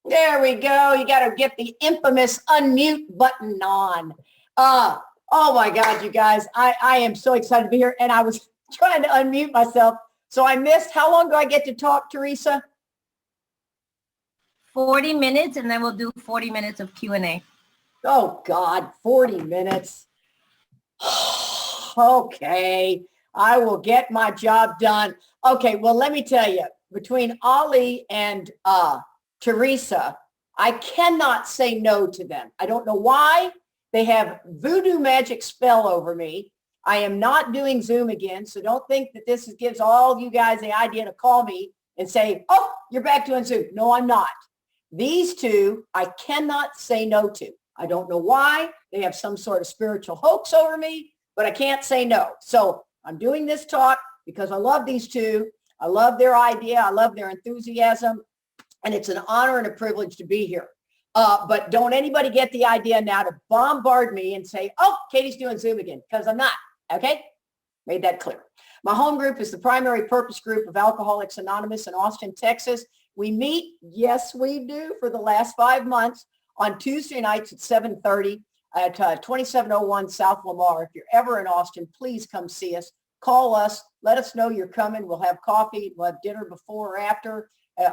There we go. You got to get the infamous unmute button on. Oh my God, you guys, I am so excited to be here. And I was trying to unmute myself. So I missed, how long do I get to talk, Teresa? 40 minutes, and then we'll do 40 minutes of Q&A. Oh God, 40 minutes. Okay, I will get my job done. Okay, well, let me tell you, between Ali and Teresa, I cannot say no to them. I don't know why. They have voodoo magic spell over me. I am not doing Zoom again, so don't think that this gives all you guys the idea to call me and say, oh, you're back doing Zoom. No, I'm not. These two, I cannot say no to. I don't know why. They have some sort of spiritual hoax over me, but I can't say no. So I'm doing this talk because I love these two. I love their idea. I love their enthusiasm. And it's an honor and a privilege to be here. But don't anybody get the idea now to bombard me and say, oh, Katie's doing Zoom again, because I'm not. Okay? Made that clear. My home group is the primary purpose group of Alcoholics Anonymous in Austin, Texas. We meet, yes, we do, for the last 5 months on Tuesday nights at 7:30 at 2701 South Lamar. If you're ever in Austin, please come see us. Call us. Let us know you're coming. We'll have coffee. We'll have dinner before or after.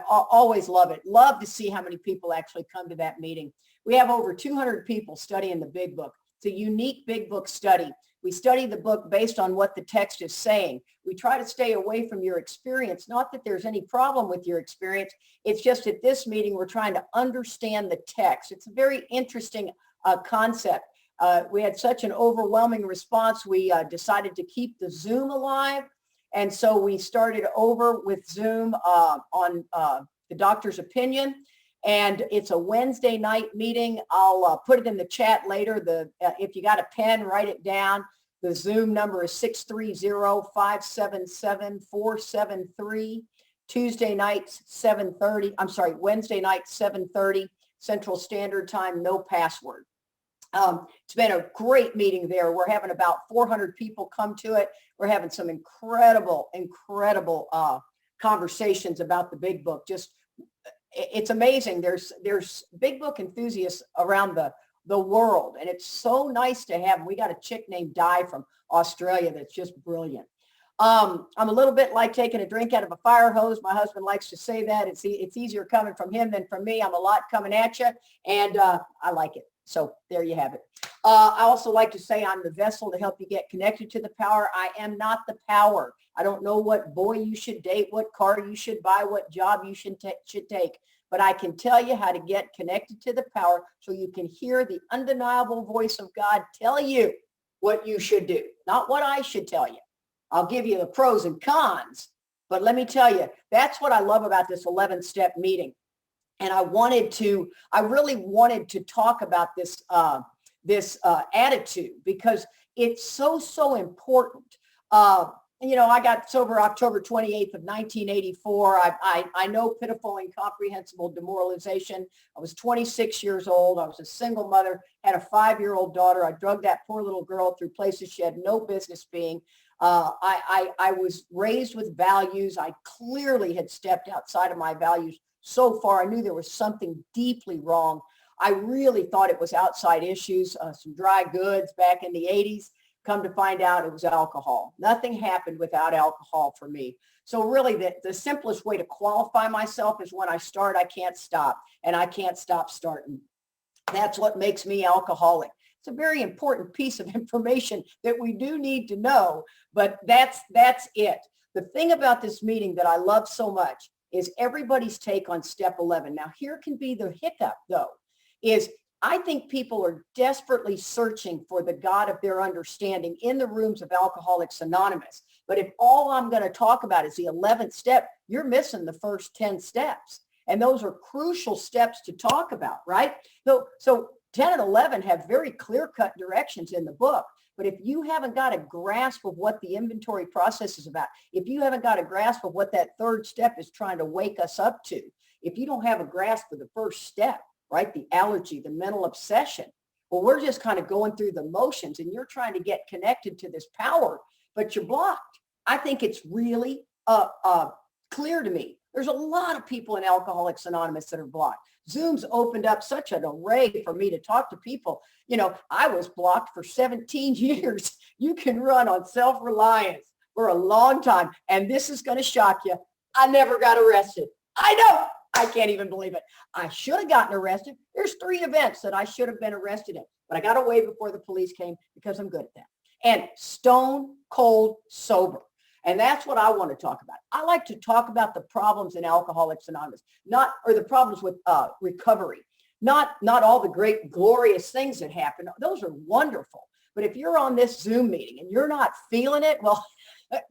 Always love it. Love to see how many people actually come to that meeting. We have over 200 people studying the Big Book. It's a unique Big Book study. We study the book based on what the text is saying. We try to stay away from your experience. Not that there's any problem with your experience. It's just at this meeting, we're trying to understand the text. It's a very interesting concept. We had such an overwhelming response. We decided to keep the Zoom alive. And so we started over with Zoom on the doctor's opinion. And it's a Wednesday night meeting. I'll put it in the chat later. If you got a pen, write it down. The Zoom number is 630-577-473. Tuesday nights, 7:30. I'm sorry, Wednesday night, 7:30 Central Standard Time, no password. It's been a great meeting there. We're having about 400 people come to it. We're having some incredible conversations about the Big Book. Just, it's amazing. There's Big Book enthusiasts around the world, and it's so nice to have them. We got a chick named Di from Australia that's just brilliant. I'm a little bit like taking a drink out of a fire hose. My husband likes to say that. It's easier coming from him than from me. I'm a lot coming at you, and I like it. So there you have it. I also like to say I'm the vessel to help you get connected to the power. I am not the power. I don't know what boy you should date, what car you should buy, what job you should take. But I can tell you how to get connected to the power so you can hear the undeniable voice of God tell you what you should do, not what I should tell you. I'll give you the pros and cons, but let me tell you, that's what I love about this 11-step meeting. And I really wanted to talk about this attitude because it's so important. I got sober October 28th of 1984. I know pitiful, incomprehensible demoralization. I was 26 years old. I was a single mother, had a 5-year-old daughter. I drugged that poor little girl through places she had no business being. I was raised with values. I clearly had stepped outside of my values so far. I knew there was something deeply wrong. I really thought it was outside issues, some dry goods back in the 80s. Come to find out it was alcohol. Nothing happened without alcohol for me. So really the simplest way to qualify myself is when I start, I can't stop, and I can't stop starting. That's what makes me alcoholic. It's a very important piece of information that we do need to know, but that's it. The thing about this meeting that I love so much is everybody's take on step 11. Now, here can be the hiccup, though, is I think people are desperately searching for the God of their understanding in the rooms of Alcoholics Anonymous. But if all I'm going to talk about is the 11th step, you're missing the first 10 steps. And those are crucial steps to talk about, right? So 10 and 11 have very clear-cut directions in the book. But if you haven't got a grasp of what the inventory process is about, if you haven't got a grasp of what that third step is trying to wake us up to, if you don't have a grasp of the first step, right, the allergy, the mental obsession, well, we're just kind of going through the motions and you're trying to get connected to this power, but you're blocked. I think it's really clear to me There's a lot of people in Alcoholics Anonymous that are blocked. Zoom's opened up such an array for me to talk to people. I was blocked for 17 years. You can run on self-reliance for a long time. And this is going to shock you. I never got arrested. I know. I can't even believe it. I should have gotten arrested. There's 3 events that I should have been arrested in, but I got away before the police came because I'm good at that. And stone cold sober. And that's what I want to talk about. I like to talk about the problems in Alcoholics Anonymous, or the problems with recovery, not all the great glorious things that happen. Those are wonderful. But if you're on this Zoom meeting and you're not feeling it, well,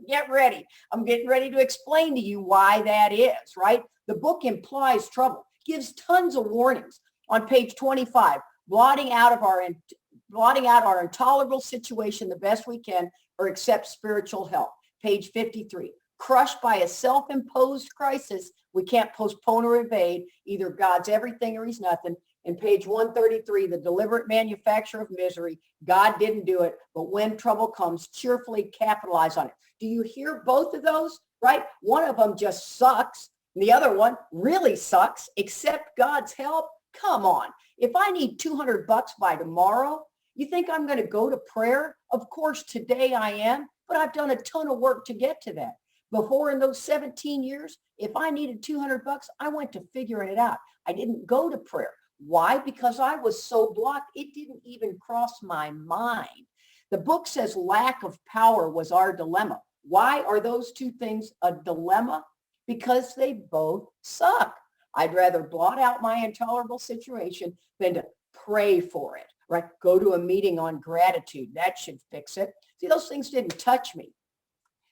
get ready. I'm getting ready to explain to you why that is, right? The book implies trouble, gives tons of warnings. On page 25, blotting out our intolerable situation the best we can or accept spiritual help. Page 53, crushed by a self-imposed crisis, we can't postpone or evade. Either God's everything or he's nothing. In page 133, the deliberate manufacture of misery. God didn't do it, but when trouble comes, cheerfully capitalize on it. Do you hear both of those, right? One of them just sucks. And the other one really sucks, accept God's help. Come on. If I need $200 by tomorrow, you think I'm going to go to prayer? Of course, today I am, but I've done a ton of work to get to that. Before, in those 17 years, if I needed $200, I went to figuring it out. I didn't go to prayer. Why? Because I was so blocked, it didn't even cross my mind. The book says lack of power was our dilemma. Why are those two things a dilemma? Because they both suck. I'd rather blot out my intolerable situation than to pray for it, right? Go to a meeting on gratitude. That should fix it. See, those things didn't touch me. It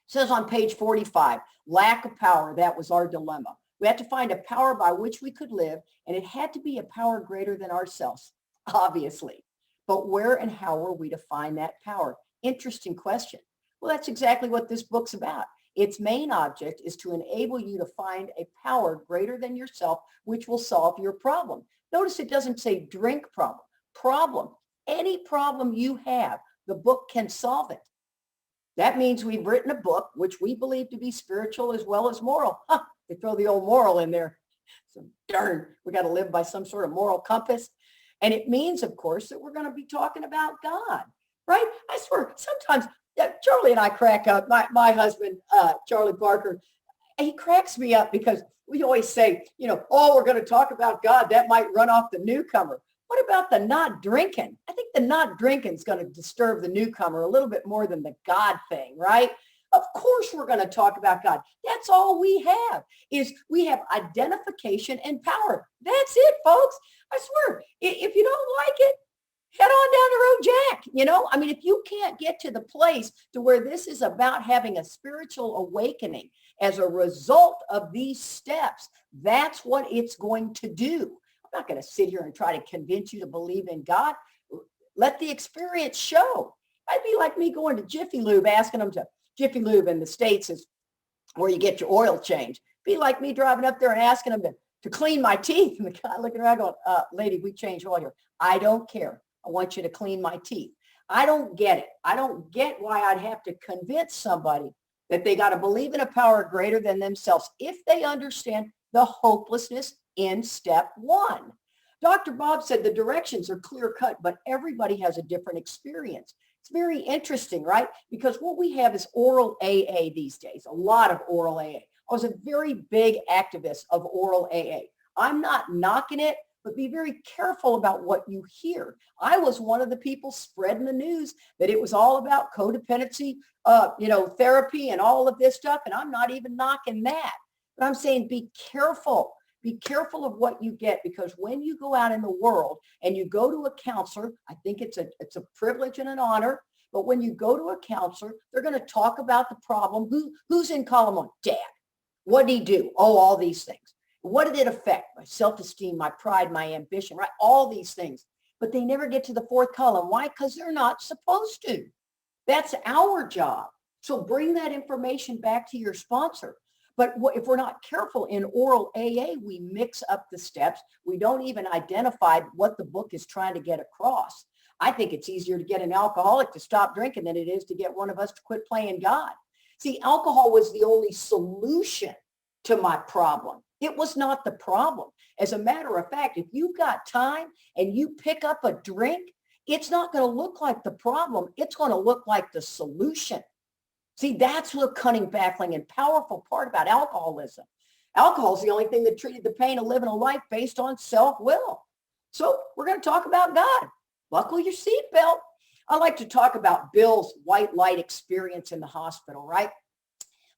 says on page 45, lack of power, that was our dilemma. We had to find a power by which we could live, and it had to be a power greater than ourselves, obviously. But where and how were we to find that power? Interesting question. Well, that's exactly what this book's about. Its main object is to enable you to find a power greater than yourself, which will solve your problem. Notice it doesn't say drink problem. Problem. Any problem you have, the book can solve it. That means we've written a book, which we believe to be spiritual as well as moral. They throw the old moral in there. So darn, we got to live by some sort of moral compass. And it means, of course, that we're going to be talking about God, right? I swear, sometimes Charlie and I crack up. My husband, Charlie Parker, he cracks me up because we always say, oh, we're going to talk about God. That might run off the newcomer. What about the not drinking? I think the not drinking is going to disturb the newcomer a little bit more than the God thing, right? Of course, we're going to talk about God. That's all we have is we have identification and power. That's it, folks. I swear, if you don't like it, head on down the road, Jack. If you can't get to the place to where this is about having a spiritual awakening as a result of these steps, that's what it's going to do. I'm not going to sit here and try to convince you to believe in God. Let the experience show. It'd be like me going to Jiffy Lube, asking them to, Jiffy Lube in the States is where you get your oil changed. Be like me driving up there and asking them to clean my teeth. And the guy looking around going, lady, we change oil here. I don't care. I want you to clean my teeth. I don't get it. I don't get why I'd have to convince somebody that they got to believe in a power greater than themselves if they understand the hopelessness in step 1. Dr. Bob said the directions are clear cut, but everybody has a different experience. It's very interesting, right? Because what we have is oral AA these days, a lot of oral AA. I was a very big activist of oral AA. I'm not knocking it, but be very careful about what you hear. I was one of the people spreading the news that it was all about codependency, therapy and all of this stuff. And I'm not even knocking that. But I'm saying be careful. Be careful of what you get, because when you go out in the world and you go to a counselor, I think it's a privilege and an honor. But when you go to a counselor, they're going to talk about the problem. Who's in column 1? Dad. What did he do? Oh, all these things. What did it affect? My self-esteem, my pride, my ambition, right? All these things. But they never get to the 4th column. Why? Because they're not supposed to. That's our job. So bring that information back to your sponsor. But if we're not careful in oral AA, we mix up the steps. We don't even identify what the book is trying to get across. I think it's easier to get an alcoholic to stop drinking than it is to get one of us to quit playing God. See, alcohol was the only solution to my problem. It was not the problem. As a matter of fact, if you've got time and you pick up a drink, it's not going to look like the problem. It's going to look like the solution. See, that's the cunning, baffling, and powerful part about alcoholism. Alcohol is the only thing that treated the pain of living a life based on self-will. So we're going to talk about God. Buckle your seatbelt. I like to talk about Bill's white light experience in the hospital, right?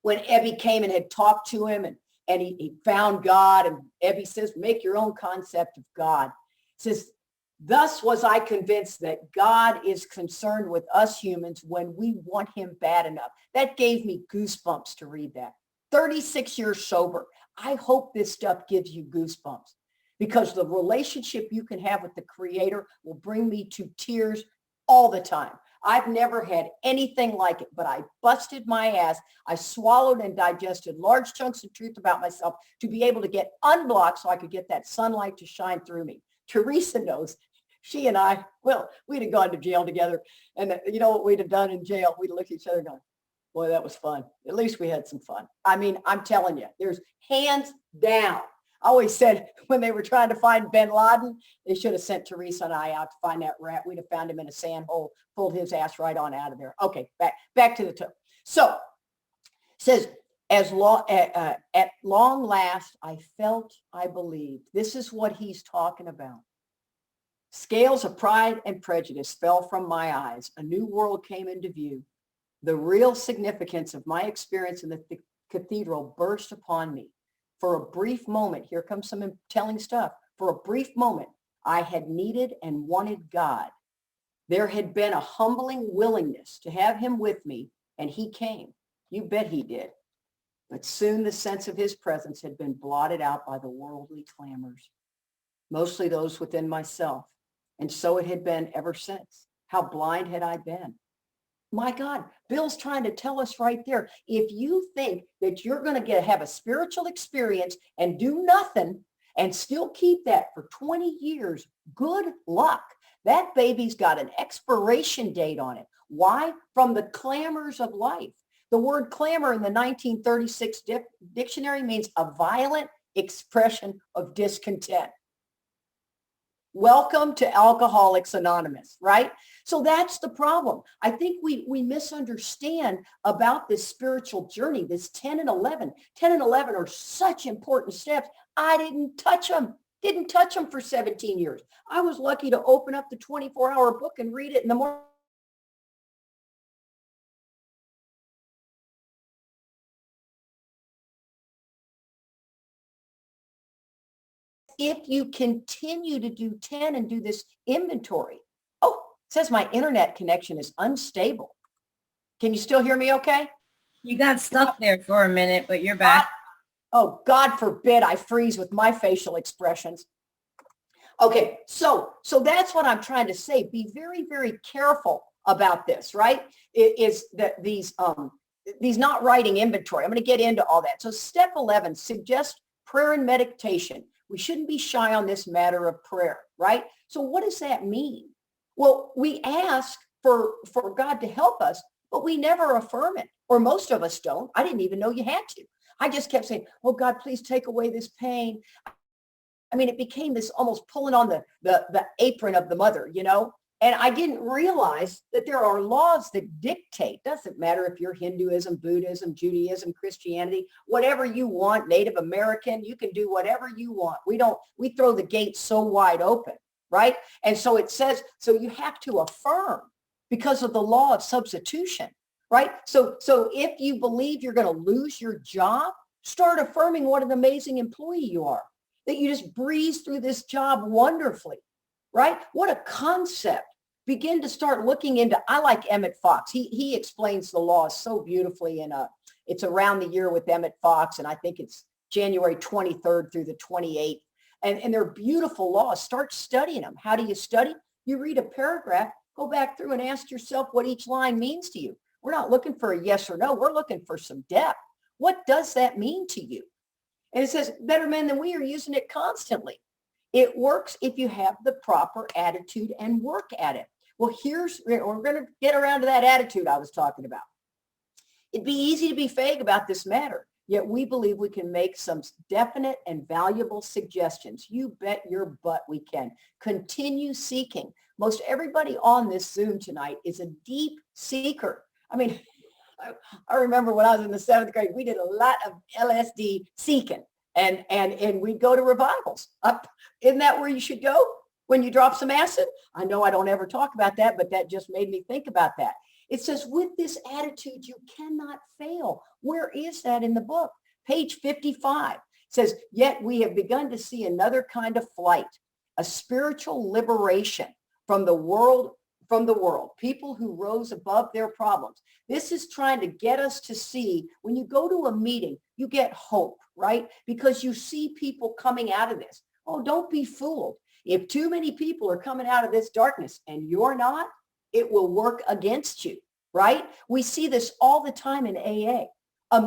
When Ebby came and had talked to him and he found God, and Ebby says, make your own concept of God. He says, thus was I convinced that God is concerned with us humans when we want him bad enough. That gave me goosebumps to read that. 36 years sober. I hope this stuff gives you goosebumps, because the relationship you can have with the Creator will bring me to tears all the time. I've never had anything like it, but I busted my ass. I swallowed and digested large chunks of truth about myself to be able to get unblocked so I could get that sunlight to shine through me. Teresa knows. She and I, well, we'd have gone to jail together. And you know what we'd have done in jail? We'd look at each other going, boy, that was fun. At least we had some fun. I mean, I'm telling you, there's hands down. I always said when they were trying to find bin Laden, they should have sent Teresa and I out to find that rat. We'd have found him in a sand hole, pulled his ass right on out of there. Okay, back to the top. So it says, at long last, I felt, I believed. This is what he's talking about. Scales of pride and prejudice fell from my eyes. A new world came into view. The real significance of my experience in the cathedral burst upon me. For a brief moment, here comes some telling stuff. For a brief moment, I had needed and wanted God. There had been a humbling willingness to have him with me, and he came. You bet he did. But soon the sense of his presence had been blotted out by the worldly clamors, mostly those within myself. And so it had been ever since. How blind had I been? My God, Bill's trying to tell us right there. If you think that you're going to have a spiritual experience and do nothing and still keep that for 20 years, good luck. That baby's got an expiration date on it. Why? From the clamors of life. The word clamor in the 1936 dictionary means a violent expression of discontent. Welcome to Alcoholics Anonymous, right? So that's the problem. I think we misunderstand about this spiritual journey, this 10 and 11. 10 and 11 are such important steps. I didn't touch them for 17 years. I was lucky to open up the 24-hour book and read it in the morning. If you continue to do 10 and do this inventory. Oh, it says my internet connection is unstable. Can you still hear me okay? You got stuck there for a minute, but you're back. Oh, God forbid I freeze with my facial expressions. Okay, so that's what I'm trying to say. Be very, very careful about this, right? It is that these not writing inventory. I'm going to get into all that. So step 11, suggest prayer and meditation. We shouldn't be shy on this matter of prayer, right? So what does that mean? Well, we ask for God to help us, but we never affirm it, or most of us don't. I didn't even know you had to. I just kept saying, oh, God, please take away this pain. I mean, it became this almost pulling on the apron of the mother, you know? And I didn't realize that there are laws that dictate. Doesn't matter if you're Hinduism, Buddhism, Judaism, Christianity, whatever you want, Native American, you can do whatever you want. We throw the gates so wide open, right? And so it says, so you have to affirm because of the law of substitution, right? So if you believe you're going to lose your job, start affirming what an amazing employee you are, that you just breeze through this job wonderfully, right? What a concept. Begin to start looking into, I like Emmett Fox. He explains the laws so beautifully in it's Around the Year with Emmett Fox. And I think it's January 23rd through the 28th. And they're beautiful laws. Start studying them. How do you study? You read a paragraph, go back through and ask yourself what each line means to you. We're not looking for a yes or no. We're looking for some depth. What does that mean to you? And it says, better men than we are using it constantly. It works if you have the proper attitude and work at it. Well, we're going to get around to that attitude I was talking about. It'd be easy to be vague about this matter. yet we believe we can make some definite and valuable suggestions. You bet your butt we can. Continue seeking. Most everybody on this Zoom tonight is a deep seeker. I mean, I remember when I was in the 7th grade, we did a lot of LSD seeking, and we'd go to revivals. Isn't that where you should go when you drop some acid? I know I don't ever talk about that, but that just made me think about that. It says, with this attitude, you cannot fail. Where is that in the book? Page 55 says, yet we have begun to see another kind of flight, a spiritual liberation from the world, people who rose above their problems. This is trying to get us to see, when you go to a meeting, you get hope, right? Because you see people coming out of this. Oh, don't be fooled. If too many people are coming out of this darkness and you're not, it will work against you, right? We see this all the time in AA.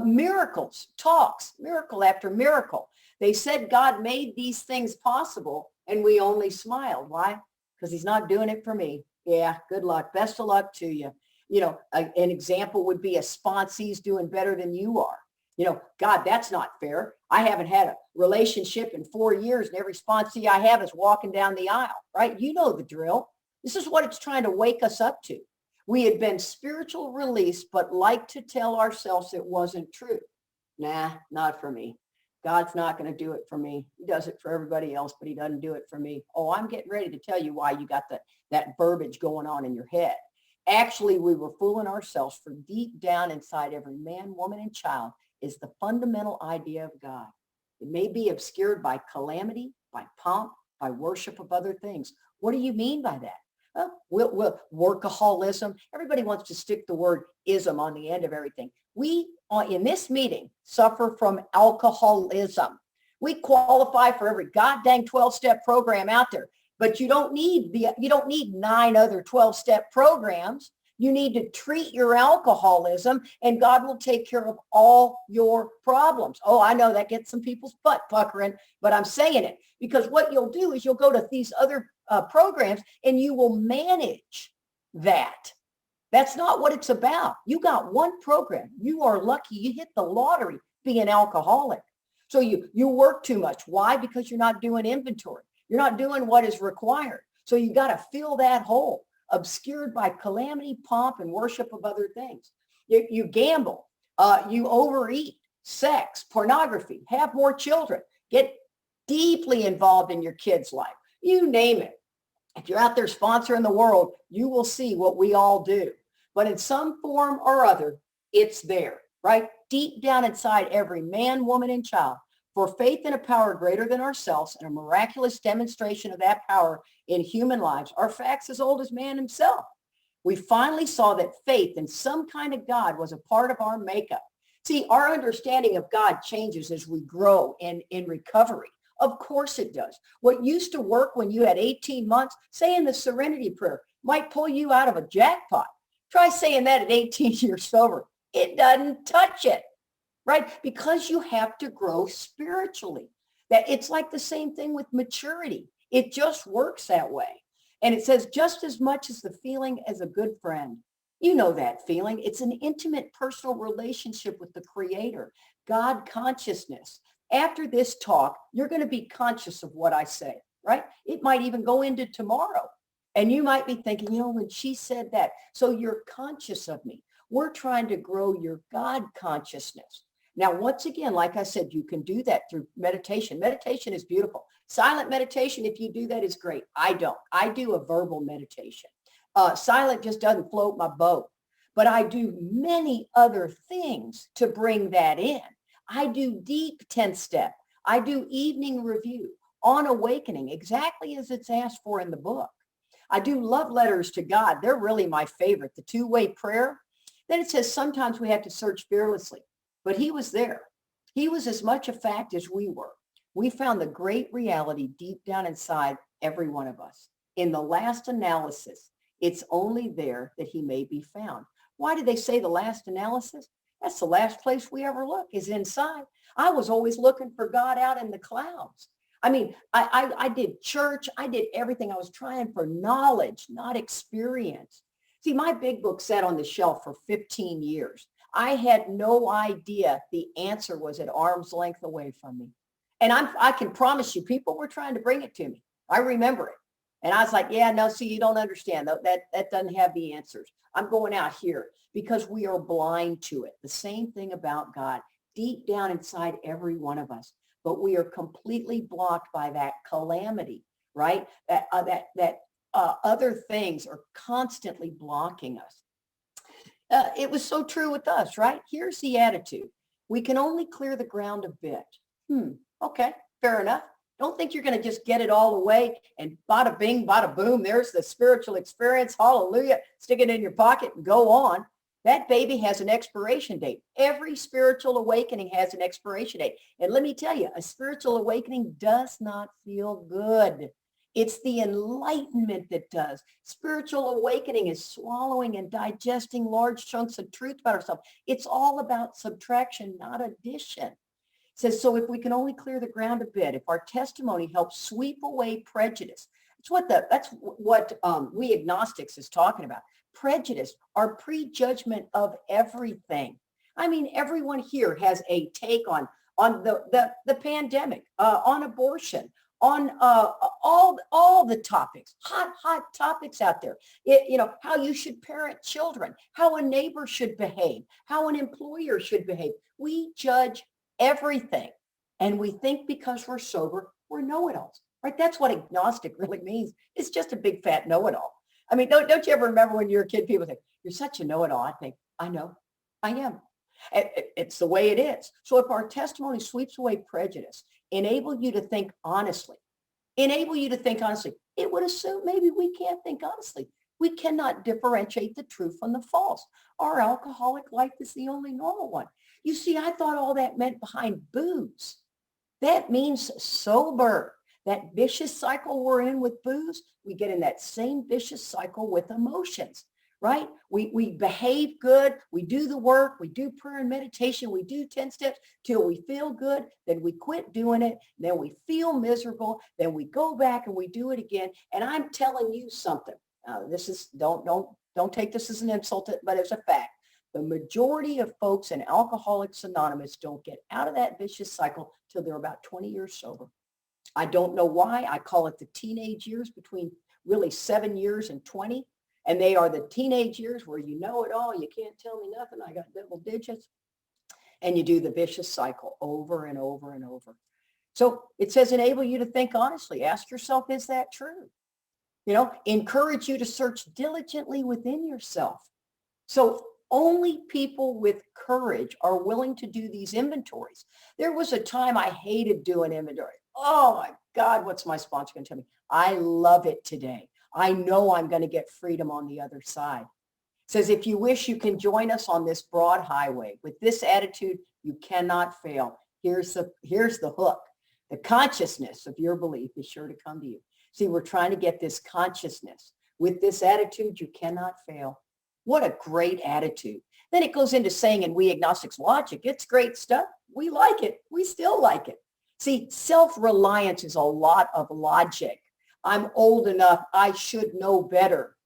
Miracles, talks, miracle after miracle. They said God made these things possible and we only smiled. Why? Because he's not doing it for me. Yeah, good luck. Best of luck to you. You know, an example would be a sponsee's doing better than you are. You know, God, that's not fair. I haven't had a relationship in 4 years and every sponsee I have is walking down the aisle, right? You know the drill. This is what it's trying to wake us up to. We had been spiritual released, but like to tell ourselves it wasn't true. Nah, not for me. God's not going to do it for me. He does it for everybody else, but he doesn't do it for me. Oh, I'm getting ready to tell you why you got that verbiage going on in your head. Actually, we were fooling ourselves, for deep down inside every man, woman, and child is the fundamental idea of God. It may be obscured by calamity, by pomp, by worship of other things. What do you mean by that? Well, workaholism. Everybody wants to stick the word ism on the end of everything. We, in this meeting, suffer from alcoholism. We qualify for every goddamn 12-step program out there, but you don't need 9 other 12-step programs. You need to treat your alcoholism, and God will take care of all your problems. Oh, I know that gets some people's butt puckering, but I'm saying it because what you'll do is you'll go to these other programs and you will manage that. That's not what it's about. You got one program. You are lucky. You hit the lottery being alcoholic. So you work too much. Why? Because you're not doing inventory. You're not doing what is required. So you got to fill that hole, obscured by calamity, pomp, and worship of other things. You gamble. You overeat, sex, pornography, have more children, get deeply involved in your kid's life. You name it. If you're out there sponsoring the world, you will see what we all do. But in some form or other, it's there, right? Deep down inside every man, woman, and child. For faith in a power greater than ourselves and a miraculous demonstration of that power in human lives are facts as old as man himself. We finally saw that faith in some kind of God was a part of our makeup. See, our understanding of God changes as we grow in recovery. Of course it does. What used to work when you had 18 months, saying the Serenity Prayer, might pull you out of a jackpot. Try saying that at 18 years sober. It doesn't touch it, right? Because you have to grow spiritually. That it's like the same thing with maturity. It just works that way. And it says just as much as the feeling as a good friend. You know that feeling. It's an intimate personal relationship with the Creator, God consciousness. After this talk, you're going to be conscious of what I say, right? It might even go into tomorrow. And you might be thinking, you know, when she said that, so you're conscious of me. We're trying to grow your God consciousness. Now, once again, like I said, you can do that through meditation. Meditation is beautiful. Silent meditation, if you do that, is great. I don't. I do a verbal meditation. Silent just doesn't float my boat. But I do many other things to bring that in. I do deep 10th step. I do evening review on awakening, exactly as it's asked for in the book. I do love letters to God. They're really my favorite. The two-way prayer. Then it says sometimes we have to search fearlessly, but he was there. He was as much a fact as we were. We found the great reality deep down inside every one of us. In the last analysis, it's only there that he may be found. Why do they say the last analysis? That's the last place we ever look is inside. I was always looking for God out in the clouds. I mean, I did church. I did everything. I was trying for knowledge, not experience. See, my big book sat on the shelf for 15 years. I had no idea the answer was at arm's length away from me. And I can promise you, people were trying to bring it to me. I remember it. And I was like, yeah, no, see, you don't understand. That doesn't have the answers. I'm going out here because we are blind to it. The same thing about God, deep down inside every one of us. But we are completely blocked by that calamity, right? That other things are constantly blocking us. It was so true with us, right? Here's the attitude. We can only clear the ground a bit. Okay, fair enough. Don't think you're going to just get it all away and bada bing, bada boom. There's the spiritual experience. Hallelujah. Stick it in your pocket and go on. That baby has an expiration date. Every spiritual awakening has an expiration date. And let me tell you, a spiritual awakening does not feel good. It's the enlightenment that does. Spiritual awakening is swallowing and digesting large chunks of truth about ourselves. It's all about subtraction, not addition. It says, so if we can only clear the ground a bit, if our testimony helps sweep away prejudice, that's what we agnostics is talking about. Prejudice, our prejudgment of everything. I mean, everyone here has a take on the pandemic, on abortion, on all the topics, hot topics out there. How you should parent children, how a neighbor should behave, how an employer should behave. We judge everything. And we think because we're sober, we're know-it-alls, right? That's what agnostic really means. It's just a big fat know-it-all. I mean, don't you ever remember when you were a kid, people think, you're such a know-it-all. I think, I know, I am. It's the way it is. So if our testimony sweeps away prejudice, enable you to think honestly, it would assume maybe we can't think honestly. We cannot differentiate the true from the false. Our alcoholic life is the only normal one. You see, I thought all that meant behind booze. That means sober. That vicious cycle we're in with booze, we get in that same vicious cycle with emotions, right? We behave good. We do the work. We do prayer and meditation. We do 10 steps till we feel good. Then we quit doing it. Then we feel miserable. Then we go back and we do it again. And I'm telling you something. This is, don't take this as an insult, but as a fact. The majority of folks in Alcoholics Anonymous don't get out of that vicious cycle till they're about 20 years sober. I don't know why. I call it the teenage years, between really 7 years and 20. And they are the teenage years where you know it all. You can't tell me nothing. I got double digits. And you do the vicious cycle over and over and over. So it says enable you to think honestly. Ask yourself, is that true? Encourage you to search diligently within yourself. So only people with courage are willing to do these inventories. There was a time I hated doing inventory. Oh my God, what's my sponsor going to tell me? I love it today. I know I'm going to get freedom on the other side. It says, if you wish, you can join us on this broad highway. With this attitude, you cannot fail. Here's the hook. The consciousness of your belief is sure to come to you. See, we're trying to get this consciousness. With this attitude, you cannot fail. What a great attitude. Then it goes into saying, and we agnostics logic, it's great stuff. We like it. We still like it. See, self-reliance is a lot of logic. I'm old enough. I should know better.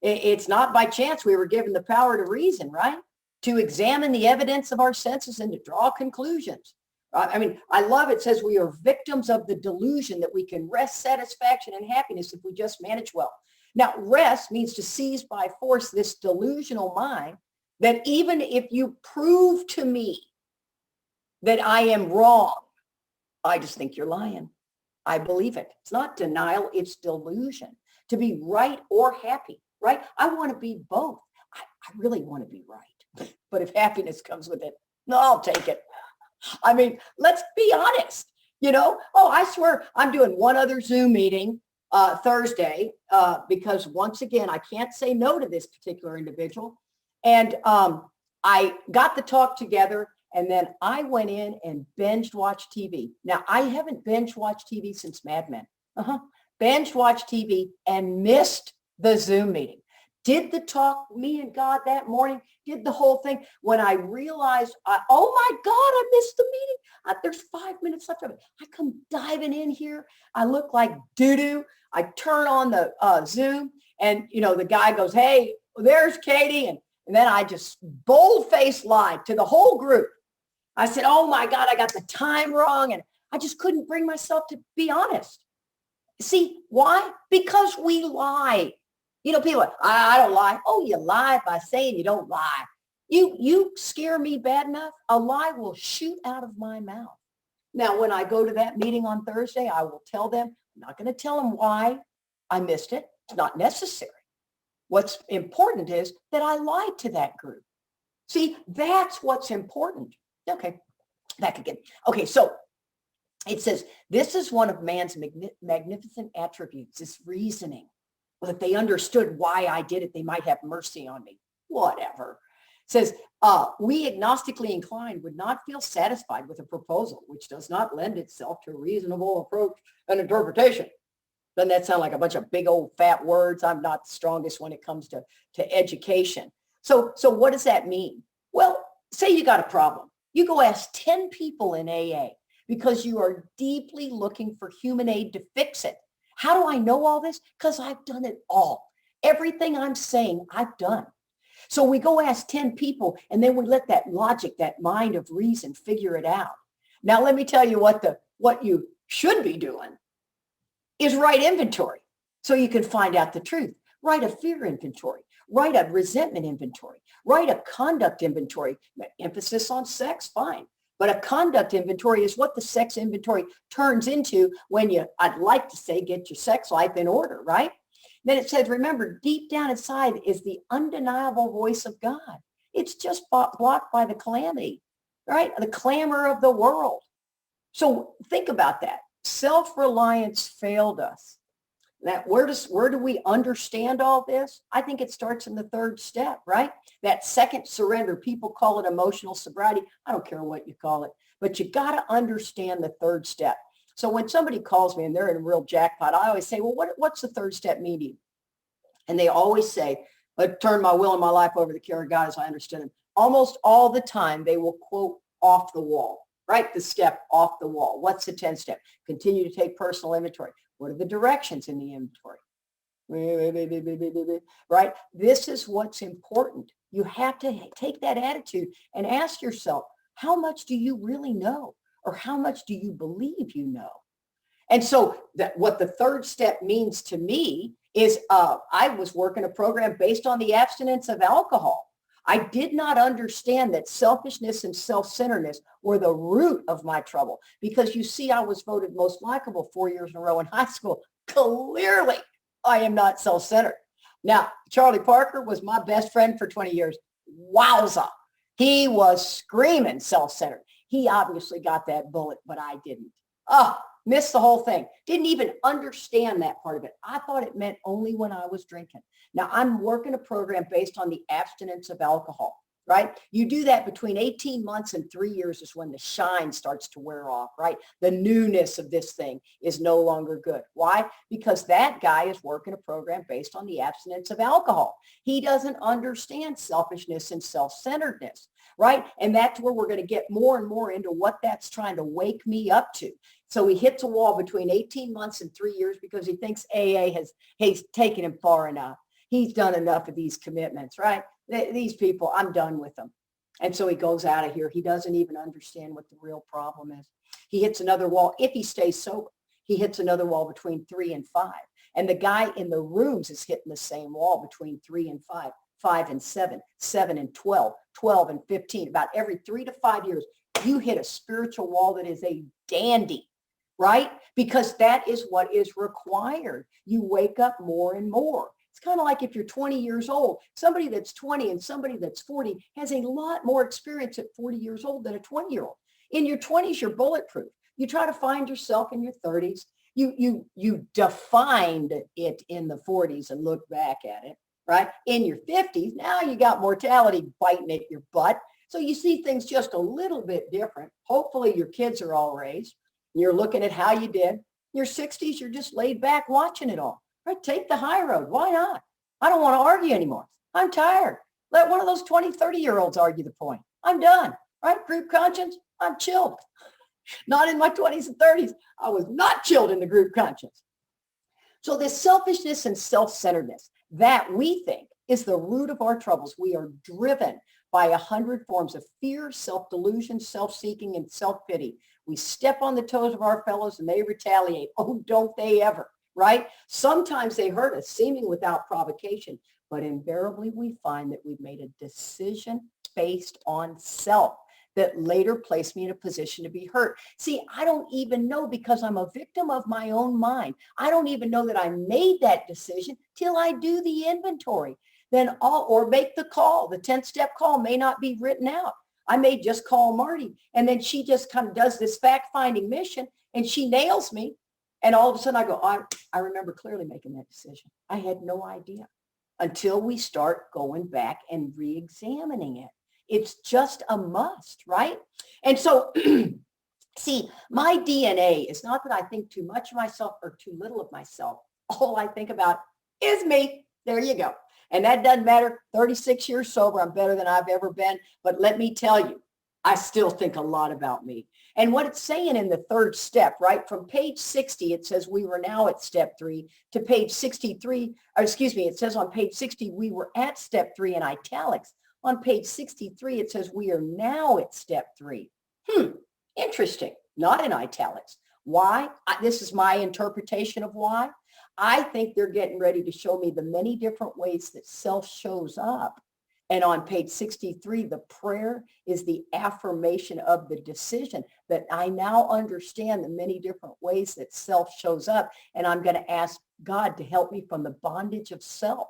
It's not by chance we were given the power to reason, right? To examine the evidence of our senses and to draw conclusions. I mean, I love it. It says we are victims of the delusion that we can wrest satisfaction and happiness if we just manage well. Now, rest means to seize by force this delusional mind that even if you prove to me that I am wrong, I just think you're lying. I believe it. It's not denial, it's delusion. To be right or happy, right? I want to be both. I really want to be right. But if happiness comes with it, no, I'll take it. I mean, let's be honest. I swear I'm doing one other Zoom meeting Thursday because once again, I can't say no to this particular individual. And I got the talk together. And then I went in and binge watched TV. Now, I haven't binge watched TV since Mad Men. Binge watched TV and missed the Zoom meeting. Did the talk, me and God that morning, did the whole thing. When I realized, oh my God, I missed the meeting. There's 5 minutes left of it. I come diving in here. I look like doo-doo. I turn on the Zoom and, the guy goes, hey, there's Katie. And And then I just bold-faced lied to the whole group. I said, oh my God, I got the time wrong. And I just couldn't bring myself to be honest. See, why? Because we lie. People are, I don't lie. Oh, you lie by saying you don't lie. You scare me bad enough, a lie will shoot out of my mouth. Now, when I go to that meeting on Thursday, I will tell them, I'm not going to tell them why I missed it. It's not necessary. What's important is that I lied to that group. See, that's what's important. Okay, back again. Okay, so it says, this is one of man's magnificent attributes, this reasoning. Well, if they understood why I did it, they might have mercy on me. Whatever. It says, we agnostically inclined would not feel satisfied with a proposal which does not lend itself to a reasonable approach and interpretation. Doesn't that sound like a bunch of big old fat words? I'm not the strongest when it comes to education. So what does that mean? Well, say you got a problem. You go ask 10 people in AA because you are deeply looking for human aid to fix it. How do I know all this? Because I've done it all. Everything I'm saying, I've done. So we go ask 10 people and then we let that logic, that mind of reason figure it out. Now, let me tell you what you should be doing is write inventory so you can find out the truth. Write a fear inventory. Write a resentment inventory. Write a conduct inventory. Emphasis on sex, fine. But a conduct inventory is what the sex inventory turns into when you, I'd like to say, get your sex life in order, right? Then it says, remember, deep down inside is the undeniable voice of God. It's just blocked by the calamity, right? The clamor of the world. So think about that. Self-reliance failed us. That where do we understand all this? I think it starts in the third step, right? That second surrender. People call it emotional sobriety. I don't care what you call it, but you got to understand the third step. So when somebody calls me and they're in a real jackpot, I always say, well, what's the third step mean to you? And they always say, I turn my will and my life over to the care of God as I understood him. Almost all the time, they will quote off the wall, right? The step off the wall. What's the 10 step? Continue to take personal inventory. What are the directions in the inventory? Right? This is what's important. You have to take that attitude and ask yourself, how much do you really know? Or how much do you believe you know? And so what the third step means to me is I was working a program based on the abstinence of alcohol. I did not understand that selfishness and self-centeredness were the root of my trouble because you see, I was voted most likable 4 years in a row in high school. Clearly, I am not self-centered. Now, Charlie Parker was my best friend for 20 years. Wowza. He was screaming self-centered. He obviously got that bullet, but I didn't. Missed the whole thing. Didn't even understand that part of it. I thought it meant only when I was drinking. Now, I'm working a program based on the abstinence of alcohol, right? You do that between 18 months and 3 years is when the shine starts to wear off, right? The newness of this thing is no longer good. Why? Because that guy is working a program based on the abstinence of alcohol. He doesn't understand selfishness and self-centeredness, right? And that's where we're going to get more and more into what that's trying to wake me up to. So he hits a wall between 18 months and 3 years because he thinks AA has taken him far enough. He's done enough of these commitments, right? These people, I'm done with them. And so he goes out of here. He doesn't even understand what the real problem is. He hits another wall. If he stays sober, he hits another wall between 3 and 5. And the guy in the rooms is hitting the same wall between 3 and 5, 5 and 7, 7 and 12, 12 and 15. About every 3 to 5 years, you hit a spiritual wall that is a dandy, right? Because that is what is required. You wake up more and more. It's kind of like if you're 20 years old, somebody that's 20 and somebody that's 40 has a lot more experience at 40 years old than a 20-year-old. In your 20s, you're bulletproof. You try to find yourself in your 30s. You defined it in the 40s and look back at it, right? In your 50s, now you got mortality biting at your butt. So you see things just a little bit different. Hopefully your kids are all raised. You're looking at how you did. In your 60s, you're just laid back watching it all. Right? Take the high road. Why not? I don't want to argue anymore. I'm tired. Let one of those 20, 30-year-olds argue the point. I'm done. Right? Group conscience, I'm chilled. Not in my 20s and 30s. I was not chilled in the group conscience. So this selfishness and self-centeredness that we think is the root of our troubles. We are driven by 100 forms of fear, self-delusion, self-seeking, and self-pity. We step on the toes of our fellows and they retaliate. Oh, don't they ever, right? Sometimes they hurt us, seeming without provocation, but invariably we find that we've made a decision based on self that later placed me in a position to be hurt. See, I don't even know, because I'm a victim of my own mind. I don't even know that I made that decision till I do the inventory. Then or make the call. The 10-step call may not be written out. I may just call Marty, and then she just kind of does this fact-finding mission, and she nails me. And all of a sudden I go, I remember clearly making that decision. I had no idea until we start going back and re-examining it. It's just a must, right? And so, see, my DNA is not that I think too much of myself or too little of myself. All I think about is me. There you go. And that doesn't matter. 36 years sober, I'm better than I've ever been. But let me tell you, I still think a lot about me. And what it's saying in the third step, right? From page 60, it says we were now at step 3 to page 63. Or excuse me, it says on page 60, we were at step 3 in italics. On page 63, it says we are now at step 3. Interesting. Not in italics. Why? This is my interpretation of why. I think they're getting ready to show me the many different ways that self shows up. And on page 63, the prayer is the affirmation of the decision that I now understand the many different ways that self shows up. And I'm going to ask God to help me from the bondage of self,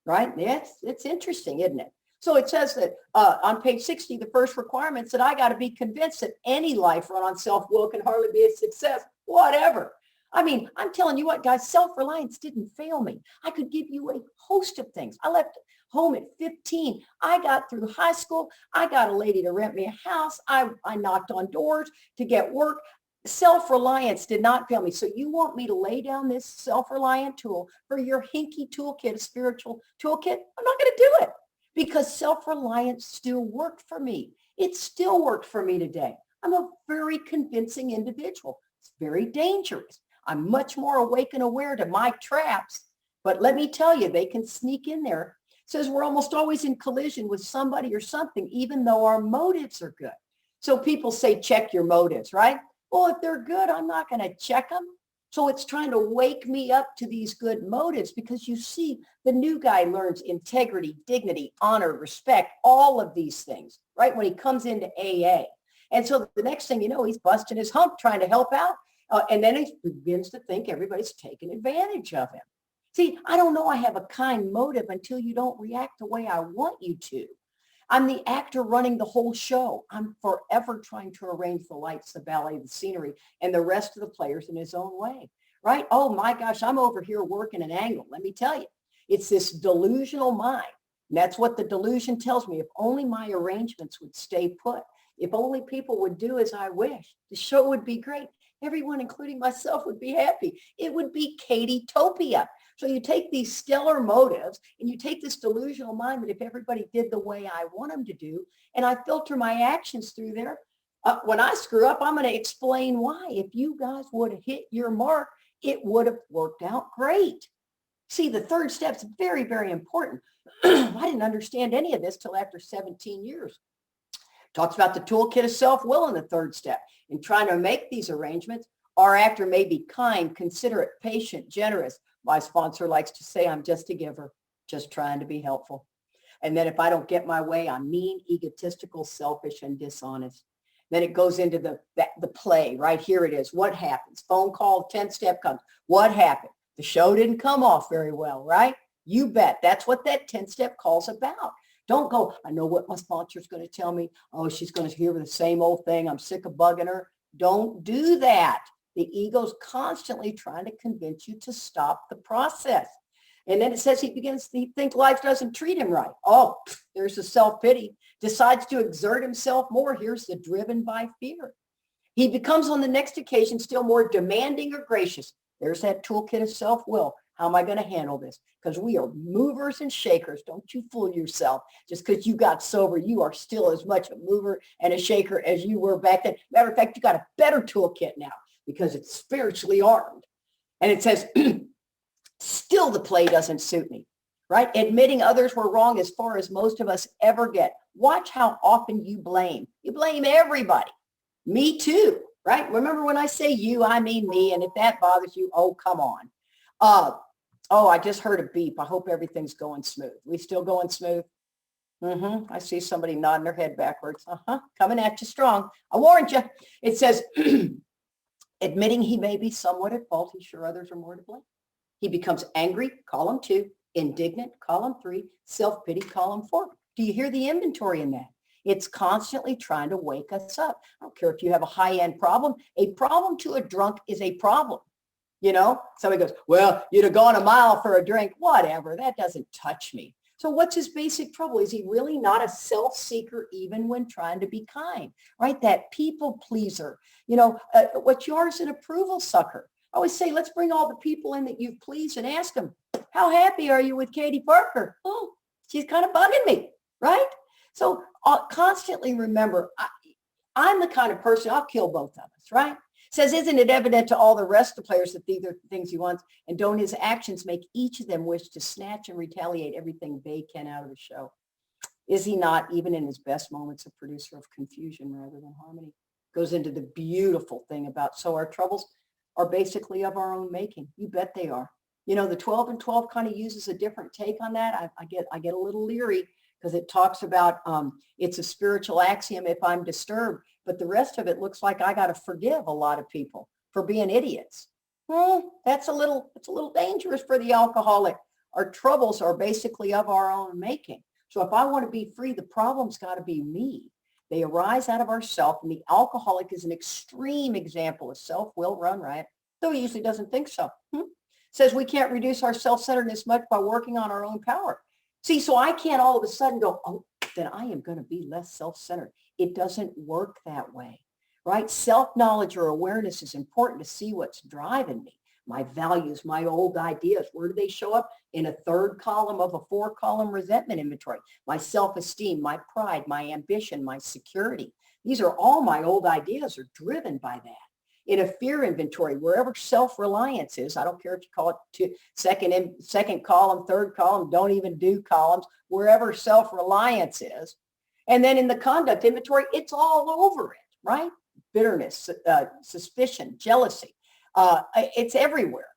right? Yes, it's interesting, isn't it? So it says that on page 60, the first requirement is that I got to be convinced that any life run on self-will can hardly be a success, whatever. I mean, I'm telling you what, guys, self-reliance didn't fail me. I could give you a host of things. I left home at 15. I got through high school. I got a lady to rent me a house. I knocked on doors to get work. Self-reliance did not fail me. So you want me to lay down this self-reliant tool for your hinky toolkit, a spiritual toolkit? I'm not going to do it, because self-reliance still worked for me. It still worked for me today. I'm a very convincing individual. It's very dangerous. I'm much more awake and aware to my traps, but let me tell you, they can sneak in there. It says we're almost always in collision with somebody or something, even though our motives are good. So people say, check your motives, right? Well, if they're good, I'm not going to check them. So it's trying to wake me up to these good motives, because you see, the new guy learns integrity, dignity, honor, respect, all of these things, right? When he comes into AA. And so the next thing you know, he's busting his hump trying to help out. And then he begins to think everybody's taking advantage of him. See, I don't know I have a kind motive until you don't react the way I want you to. I'm the actor running the whole show. I'm forever trying to arrange the lights, the ballet, the scenery, and the rest of the players in his own way, right? Oh my gosh, I'm over here working an angle. Let me tell you, it's this delusional mind. And that's what the delusion tells me. If only my arrangements would stay put. If only people would do as I wish, the show would be great. Everyone, including myself, would be happy. It would be Katie-topia. So you take these stellar motives and you take this delusional mind that if everybody did the way I want them to do, and I filter my actions through there, when I screw up, I'm going to explain why. If you guys would have hit your mark, it would have worked out great. See, the third step is very, very important. I didn't understand any of this till after 17 years. Talks about the toolkit of self-will in the third step. In trying to make these arrangements, our actor may be kind, considerate, patient, generous. My sponsor likes to say, I'm just a giver, just trying to be helpful. And then if I don't get my way, I'm mean, egotistical, selfish, and dishonest. Then it goes into the play. Right here it is. What happens? Phone call, 10th step comes. What happened? The show didn't come off very well, right? You bet. That's what that 10th step call's about. Don't go, I know what my sponsor's going to tell me. Oh, she's going to hear the same old thing. I'm sick of bugging her. Don't do that. The ego's constantly trying to convince you to stop the process. And then it says he begins to think life doesn't treat him right. Oh, there's the self-pity. Decides to exert himself more. Here's the driven by fear. He becomes on the next occasion still more demanding or gracious. There's that toolkit of self-will. How am I going to handle this? Because we are movers and shakers. Don't you fool yourself. Just because you got sober, you are still as much a mover and a shaker as you were back then. Matter of fact, you got a better toolkit now because it's spiritually armed. And it says, still the play doesn't suit me, right? Admitting others were wrong as far as most of us ever get. Watch how often you blame. You blame everybody. Me too, right? Remember when I say you, I mean me. And if that bothers you, oh, come on. Oh, I just heard a beep. I hope everything's going smooth. We still going smooth? I see somebody nodding their head backwards. Coming at you strong. I warned you. It says, admitting he may be somewhat at fault, he's sure others are more to blame. He becomes angry, column 2, indignant, column 3, self-pity, column 4. Do you hear the inventory in that? It's constantly trying to wake us up. I don't care if you have a high-end problem. A problem to a drunk is a problem. You know, somebody goes, well, you'd have gone a mile for a drink. Whatever. That doesn't touch me. So what's his basic trouble? Is he really not a self-seeker even when trying to be kind, right? That people pleaser, you know, what's yours an approval sucker. I always say, let's bring all the people in that you've pleased and ask them, how happy are you with Katie Parker? Oh, she's kind of bugging me, right? So I'll constantly remember, I'm the kind of person, I'll kill both of us, right? Says, isn't it evident to all the rest of the players that these are the things he wants, and don't his actions make each of them wish to snatch and retaliate everything they can out of the show? Is he not, even in his best moments, a producer of confusion rather than harmony? Goes into the beautiful thing about, so our troubles are basically of our own making. You bet they are. You know, the 12 and 12 kind of uses a different take on that. I get a little leery because it talks about it's a spiritual axiom if I'm disturbed. But the rest of it looks like I got to forgive a lot of people for being idiots. Well, it's a little dangerous for the alcoholic. Our troubles are basically of our own making. So if I want to be free, the problem's got to be me. They arise out of ourself, and the alcoholic is an extreme example of self-will run riot, though he usually doesn't think so. Says we can't reduce our self-centeredness much by working on our own power. See, so I can't all of a sudden go, oh, then I am going to be less self-centered. It doesn't work that way, right? Self-knowledge or awareness is important to see what's driving me. My values, my old ideas, where do they show up? In a third column of a 4-column resentment inventory. My self-esteem, my pride, my ambition, my security. These are all my old ideas are driven by that. In a fear inventory, wherever self-reliance is, I don't care if you call it second column, third column, don't even do columns, wherever self-reliance is. And then in the conduct inventory, it's all over it, right? Bitterness, suspicion, jealousy. It's everywhere.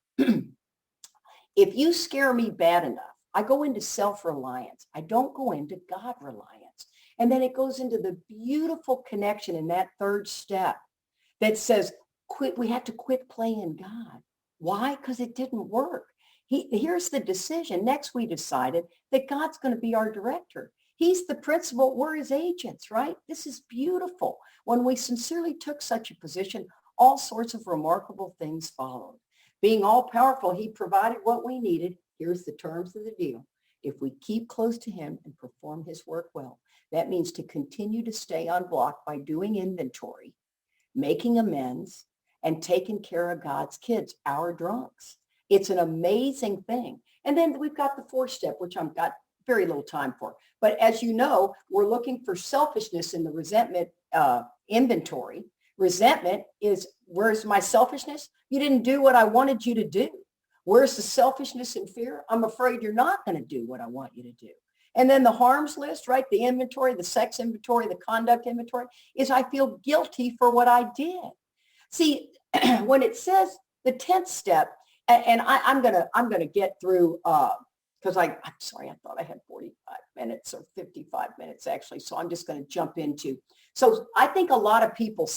If you scare me bad enough, I go into self-reliance. I don't go into God reliance. And then it goes into the beautiful connection in that third step that says, we have to quit playing God. Why? Because it didn't work. Here's the decision. Next, we decided that God's going to be our director. He's the principal. We're his agents, right? This is beautiful. When we sincerely took such a position, all sorts of remarkable things followed. Being all powerful, he provided what we needed. Here's the terms of the deal. If we keep close to him and perform his work well, that means to continue to stay on block by doing inventory, making amends, and taking care of God's kids, our drunks. It's an amazing thing. And then we've got the 4th step, which I've got very little time for. But as you know, we're looking for selfishness in the resentment inventory. Resentment is, where's my selfishness? You didn't do what I wanted you to do. Where's the selfishness and fear? I'm afraid you're not going to do what I want you to do. And then the harms list, right? The inventory, the sex inventory, the conduct inventory is I feel guilty for what I did. See, when it says the 10th step, and I'm gonna get through because I'm sorry, I thought I had 45 minutes or 55 minutes actually, so I'm just going to jump into. So I think a lot of people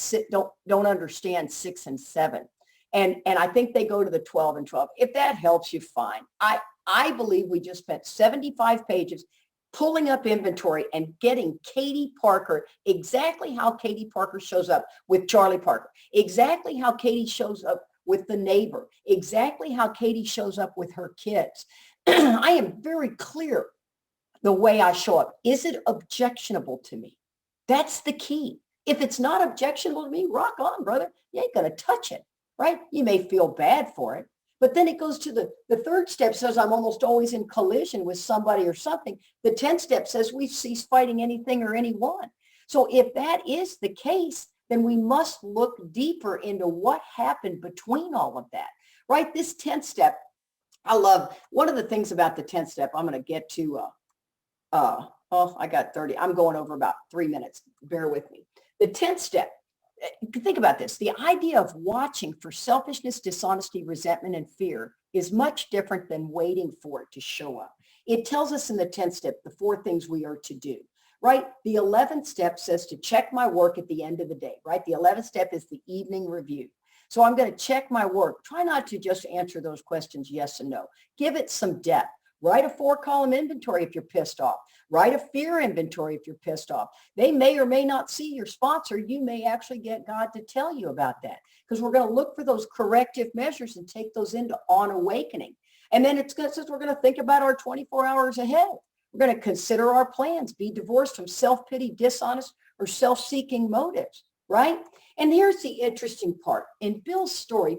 don't understand 6 and 7, and I think they go to the 12 and 12. If that helps you, fine. I believe we just spent 75 pages pulling up inventory and getting Katie Parker, exactly how Katie Parker shows up with Charlie Parker, exactly how Katie shows up with the neighbor, exactly how Katie shows up with her kids. I am very clear the way I show up. Is it objectionable to me? That's the key. If it's not objectionable to me, rock on, brother. You ain't going to touch it, right? You may feel bad for it. But then it goes to the 3rd step says I'm almost always in collision with somebody or something. The 10th step says we cease fighting anything or anyone. So if that is the case, then we must look deeper into what happened between all of that, right? This 10th step I love one of the things about the 10th step. I'm going to get to, I got 30. I'm going over about 3 minutes. Bear with me. The 10th step. Think about this. The idea of watching for selfishness, dishonesty, resentment, and fear is much different than waiting for it to show up. It tells us in the 10th step the 4 things we are to do, right? The 11th step says to check my work at the end of the day, right? The 11th step is the evening review. So I'm going to check my work. Try not to just answer those questions yes and no. Give it some depth. Write a 4-column inventory if you're pissed off. Write a fear inventory if you're pissed off. They may or may not see your sponsor. You may actually get God to tell you about that, because we're going to look for those corrective measures and take those into on awakening. And then we're going to think about our 24 hours ahead. We're going to consider our plans, be divorced from self-pity, dishonest, or self-seeking motives, right? And here's the interesting part. In Bill's story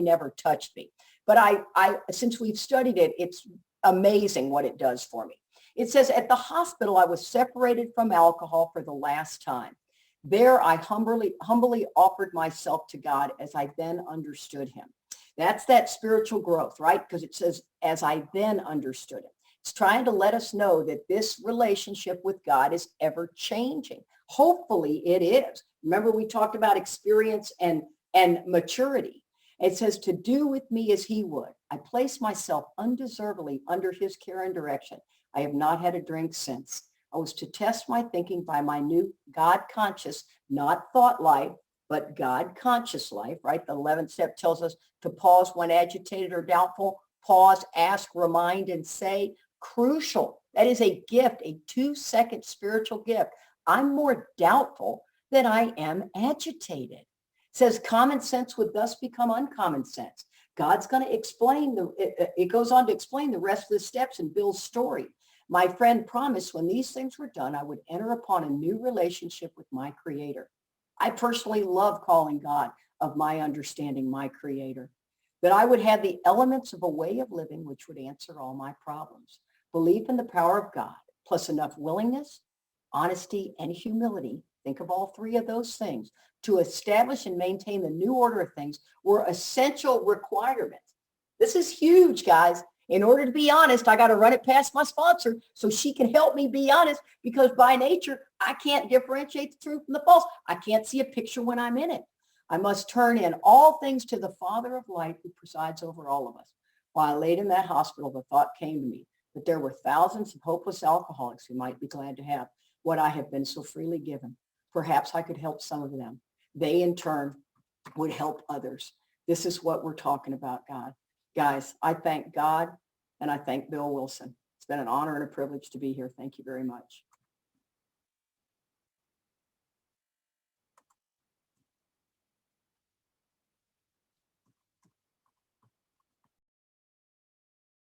never touched me. But I since we've studied it, it's amazing what it does for me. It says, at the hospital, I was separated from alcohol for the last time. There, I humbly offered myself to God as I then understood him. That's that spiritual growth, right? Because it says, as I then understood him. It's trying to let us know that this relationship with God is ever changing. Hopefully it is. Remember, we talked about experience and maturity. It says, to do with me as he would. I place myself undeservedly under his care and direction. I have not had a drink since. I was to test my thinking by my new God-conscious, not thought life, but God-conscious life, right? The 11th step tells us to pause when agitated or doubtful. Pause, ask, remind, and say. Crucial. That is a gift, a 2-second spiritual gift. I'm more doubtful than I am agitated. It says common sense would thus become uncommon sense. God's going to explain, it goes on to explain the rest of the steps in Bill's story. My friend promised when these things were done, I would enter upon a new relationship with my creator. I personally love calling God of my understanding, my creator. That I would have the elements of a way of living which would answer all my problems. Belief in the power of God, plus enough willingness, honesty, and humility, think of all 3 of those things, to establish and maintain the new order of things were essential requirements. This is huge, guys. In order to be honest, I got to run it past my sponsor so she can help me be honest, because by nature, I can't differentiate the truth from the false. I can't see a picture when I'm in it. I must turn in all things to the Father of light who presides over all of us. While I laid in that hospital, the thought came to me that there were thousands of hopeless alcoholics who might be glad to have what I have been so freely given. Perhaps I could help some of them. They, in turn, would help others. This is what we're talking about, God. Guys, I thank God and I thank Bill Wilson. It's been an honor and a privilege to be here. Thank you very much.